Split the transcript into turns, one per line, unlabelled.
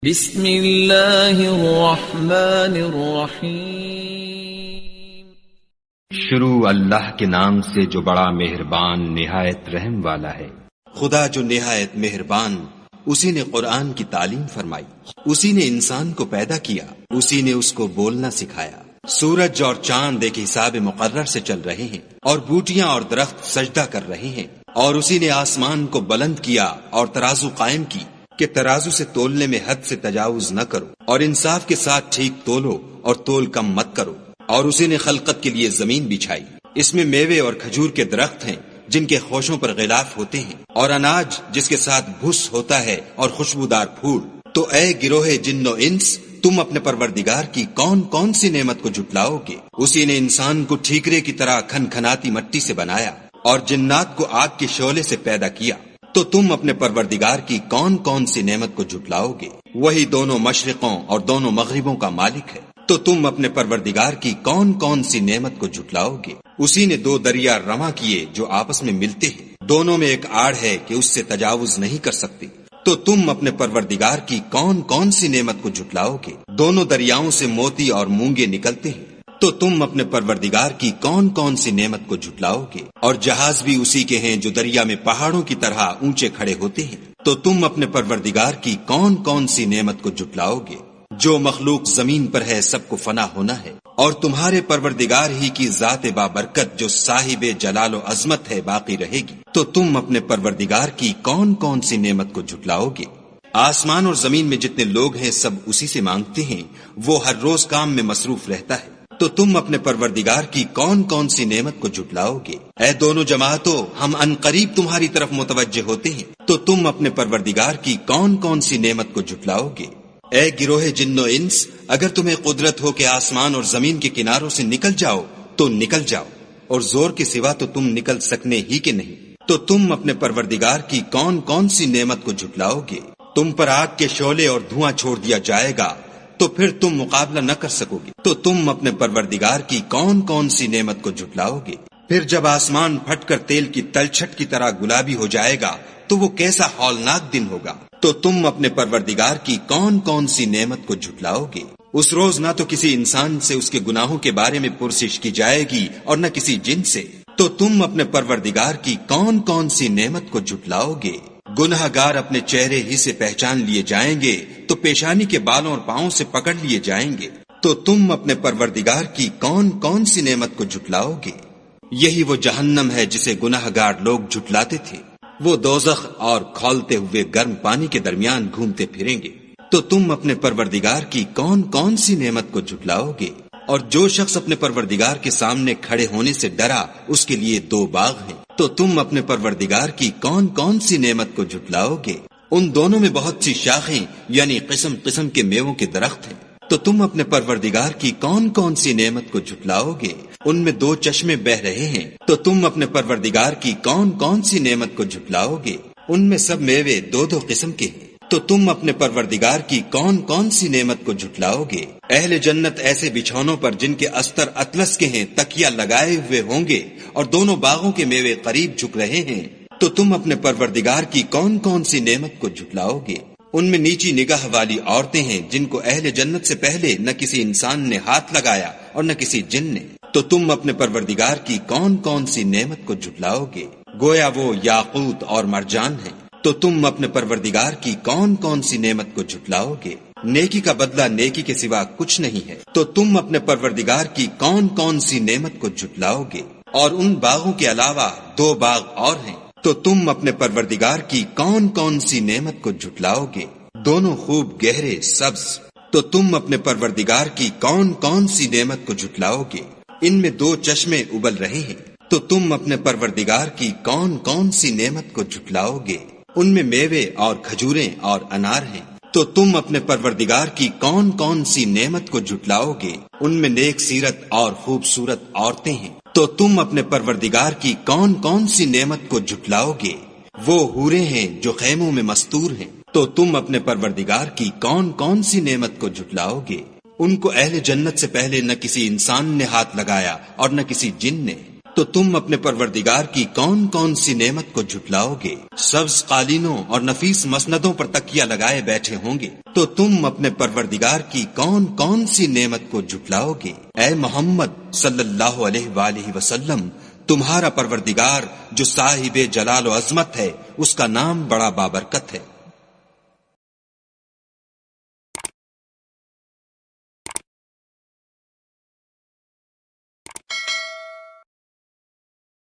بسم اللہ الرحمن الرحیم۔
شروع اللہ کے نام سے جو بڑا مہربان نہایت رحم والا ہے۔
خدا جو نہایت مہربان، اسی نے قرآن کی تعلیم فرمائی، اسی نے انسان کو پیدا کیا، اسی نے اس کو بولنا سکھایا۔ سورج اور چاند ایک حساب مقرر سے چل رہے ہیں، اور بوٹیاں اور درخت سجدہ کر رہے ہیں، اور اسی نے آسمان کو بلند کیا اور ترازو قائم کی کہ ترازو سے تولنے میں حد سے تجاوز نہ کرو، اور انصاف کے ساتھ ٹھیک تولو اور تول کم مت کرو۔ اور اسی نے خلقت کے لیے زمین بچھائی، اس میں میوے اور کھجور کے درخت ہیں جن کے خوشوں پر غلاف ہوتے ہیں، اور اناج جس کے ساتھ بھس ہوتا ہے اور خوشبودار پھول۔ تو اے گروہ جن و انس، تم اپنے پروردگار کی کون کون سی نعمت کو جھٹلاؤ گے؟ اسی نے انسان کو ٹھیکرے کی طرح کھن کھناتی مٹی سے بنایا اور جنات کو آگ کے شعلے سے پیدا کیا۔ تو تم اپنے پروردگار کی کون کون سی نعمت کو جھٹلاؤ گے؟ وہی دونوں مشرقوں اور دونوں مغربوں کا مالک ہے۔ تو تم اپنے پروردگار کی کون کون سی نعمت کو جھٹلاؤ گے؟ اسی نے دو دریا رواں کیے جو آپس میں ملتے ہیں، دونوں میں ایک آڑ ہے کہ اس سے تجاوز نہیں کر سکتے۔ تو تم اپنے پروردگار کی کون کون سی نعمت کو جھٹلاؤ گے؟ دونوں دریاؤں سے موتی اور مونگے نکلتے ہیں۔ تو تم اپنے پروردگار کی کون کون سی نعمت کو جھٹلاؤ گے؟ اور جہاز بھی اسی کے ہیں جو دریا میں پہاڑوں کی طرح اونچے کھڑے ہوتے ہیں۔ تو تم اپنے پروردگار کی کون کون سی نعمت کو جھٹلاؤ گے؟ جو مخلوق زمین پر ہے سب کو فنا ہونا ہے، اور تمہارے پروردگار ہی کی ذات بابرکت جو صاحب جلال و عظمت ہے باقی رہے گی۔ تو تم اپنے پروردگار کی کون کون سی نعمت کو جھٹلاؤ گے؟ آسمان اور زمین میں جتنے لوگ ہیں سب اسی سے مانگتے ہیں، وہ ہر روز کام میں مصروف رہتا ہے۔ تو تم اپنے پروردگار کی کون کون سی نعمت کو جھٹلاؤ گے؟ اے دونوں جماعتوں، ہم عنقریب تمہاری طرف متوجہ ہوتے ہیں۔ تو تم اپنے پروردگار کی کون کون سی نعمت کو جھٹلاؤ گے؟ اے گروہ جن و انس، اگر تمہیں قدرت ہو کہ آسمان اور زمین کے کناروں سے نکل جاؤ تو نکل جاؤ، اور زور کے سوا تو تم نکل سکنے ہی کے نہیں۔ تو تم اپنے پروردگار کی کون کون سی نعمت کو جھٹلاؤ گے؟ تم پر آگ کے شعلے اور دھواں چھوڑ دیا جائے گا تو پھر تم مقابلہ نہ کر سکو گے۔ تو تم اپنے پروردگار کی کون کون سی نعمت کو جھٹلاؤ گے؟ پھر جب آسمان پھٹ کر تیل کی تلچھٹ کی طرح گلابی ہو جائے گا تو وہ کیسا ہولناک دن ہوگا۔ تو تم اپنے پروردگار کی کون کون سی نعمت کو جھٹلاؤ گے؟ اس روز نہ تو کسی انسان سے اس کے گناہوں کے بارے میں پرسش کی جائے گی اور نہ کسی جن سے۔ تو تم اپنے پروردگار کی کون کون سی نعمت کو جھٹلاؤ گے؟ گناہ گار اپنے چہرے ہی سے پہچان لیے جائیں گے تو پیشانی کے بالوں اور پاؤں سے پکڑ لیے جائیں گے۔ تو تم اپنے پروردگار کی کون کون سی نعمت کو جھٹلاؤ گے؟ یہی وہ جہنم ہے جسے گناہ گار لوگ جھٹلاتے تھے، وہ دوزخ اور کھولتے ہوئے گرم پانی کے درمیان گھومتے پھریں گے۔ تو تم اپنے پروردگار کی کون کون سی نعمت کو جھٹلاؤ گے؟ اور جو شخص اپنے پروردگار کے سامنے کھڑے ہونے سے ڈرا اس کے لیے دو باغ ہیں۔ تو تم اپنے پروردگار کی کون کون سی نعمت کو جھٹلاؤ گے؟ ان دونوں میں بہت سی شاخیں یعنی قسم قسم کے میووں کے درخت ہیں۔ تو تم اپنے پروردگار کی کون کون سی نعمت کو جھٹلاؤ گے؟ ان میں دو چشمے بہ رہے ہیں۔ تو تم اپنے پروردگار کی کون کون سی نعمت کو جھٹلاؤ گے؟ ان میں سب میوے دو دو قسم کے ہیں۔ تو تم اپنے پروردگار کی کون کون سی نعمت کو جھٹلاؤ گے؟ اہل جنت ایسے بچھونوں پر جن کے استر اطلس کے ہیں تکیا لگائے ہوئے ہوں گے، اور دونوں باغوں کے میوے قریب جھک رہے ہیں۔ تو تم اپنے پروردگار کی کون کون سی نعمت کو جھٹلاؤ گے؟ ان میں نیچی نگاہ والی عورتیں ہیں جن کو اہل جنت سے پہلے نہ کسی انسان نے ہاتھ لگایا اور نہ کسی جن نے۔ تو تم اپنے پروردگار کی کون کون سی نعمت کو جھٹلاؤ گے؟ گویا وہ یاقوت اور مرجان ہیں۔ تو تم اپنے پروردگار کی کون کون سی نعمت کو جھٹلاؤ گے؟ نیکی کا بدلہ نیکی کے سوا کچھ نہیں ہے۔ تو تم اپنے پروردگار کی کون کون سی نعمت کو جھٹلاؤ گے؟ اور ان باغوں کے علاوہ دو باغ اور ہیں۔ تو تم اپنے پروردگار کی کون کون سی نعمت کو جھٹلاؤ گے؟ دونوں خوب گہرے سبز۔ تو تم اپنے پروردگار کی کون کون سی نعمت کو جھٹلاؤ گے؟ ان میں دو چشمے ابل رہے ہیں۔ تو تم اپنے پروردگار کی کون کون سی نعمت کو جھٹلاؤ گے؟ ان میں میوے اور کھجوریں اور انار ہیں۔ تو تم اپنے پروردگار کی کون کون سی نعمت کو جھٹلاؤ گے؟ ان میں نیک سیرت اور خوبصورت عورتیں ہیں۔ تو تم اپنے پروردگار کی کون کون سی نعمت کو جھٹلاؤ گے؟ وہ حوریں ہیں جو خیموں میں مستور ہیں۔ تو تم اپنے پروردگار کی کون کون سی نعمت کو جھٹلاؤ گے؟ ان کو اہل جنت سے پہلے نہ کسی انسان نے ہاتھ لگایا اور نہ کسی جن نے۔ تو تم اپنے پروردگار کی کون کون سی نعمت کو جھٹلاؤ گے؟ سبز قالینوں اور نفیس مسندوں پر تکیہ لگائے بیٹھے ہوں گے، تو تم اپنے پروردگار کی کون کون سی نعمت کو جھٹلاؤ گے؟ اے محمد صلی اللہ علیہ وآلہ وسلم، تمہارا پروردگار جو صاحب جلال و عظمت ہے، اس کا نام بڑا بابرکت ہے۔